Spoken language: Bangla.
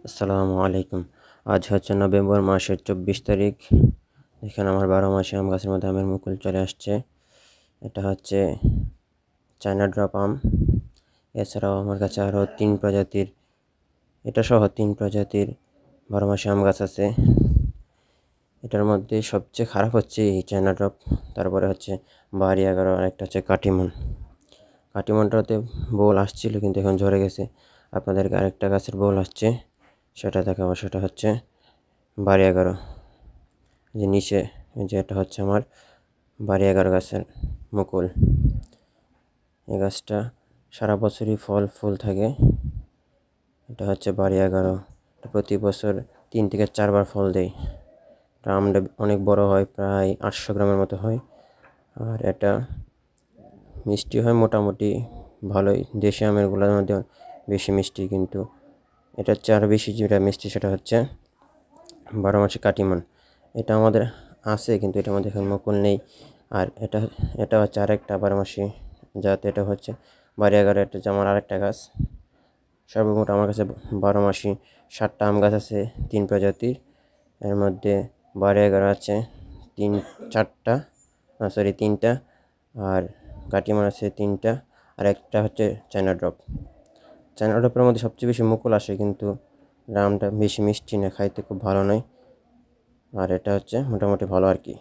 আসসালামু আলাইকুম। আজ হচ্ছে নভেম্বর মাসের 24 তারিখ। এখানে আমার 12 মাসে আম গাছের মধ্যে আমের মুকুল চলে আসছে। এটা হচ্ছে চায়না ড্রপ আম। এছাড়াও আমার কাছে আরও 3 প্রজাতির, এটা সহ 3 প্রজাতির 12 মাসে আম গাছ আছে। এটার মধ্যে সবচেয়ে খারাপ হচ্ছে এই চায়না ড্রপ, তারপরে হচ্ছে বাড়ি 11, আর একটা হচ্ছে কাটিমন। কাটিমনটাতে বোল আসছিল কিন্তু এখন ঝরে গেছে। আপনাদেরকে আরেকটা গাছের বোল আসছে, সেটা দেখাবো। সেটা হচ্ছে বাড়ি 11, যে নিচে, যে এটা হচ্ছে আমার বাড়ি 11 গাছের মুকুল। এই গাছটা সারা বছরই ফল ফুল থাকে। এটা হচ্ছে বাড়ি 11, প্রতি বছর 3 থেকে 4 বার ফল দেয়। আমটা অনেক বড় হয়, প্রায় 800 গ্রামের মতো হয়। আর এটা মিষ্টি হয় মোটামুটি ভালোই। দেশি আমেরগুলোর মধ্যে বেশি মিষ্টি, কিন্তু এটার চেয়ে আরও বেশি যেটা মিষ্টি সেটা হচ্ছে 12 মাসে কাটিমন। এটা আমাদের আছে, কিন্তু এটার মধ্যে এখন মুকুল নেই। আর এটা হচ্ছে আরেকটা 12 মাসি, যাতে এটা হচ্ছে বাড়ি 11। এটা হচ্ছে আমার আরেকটা গাছ। সর্বমোট আমার কাছে 12 মাসি 7টা আম গাছ আছে, 3 প্রজাতির। এর মধ্যে বাড়ি 11 আছে 3টা, আর কাটিমন আছে 3টা, আর একটা হচ্ছে চায়না ড্রপ। চায়না ড্রপের মধ্যে সবচেয়ে বেশি মুকুল আসে, কিন্তু আমটা বেশি মিষ্টি না, খাইতে খুব ভালো নয়। আর এটা হচ্ছে মোটামুটি ভালো আর কি।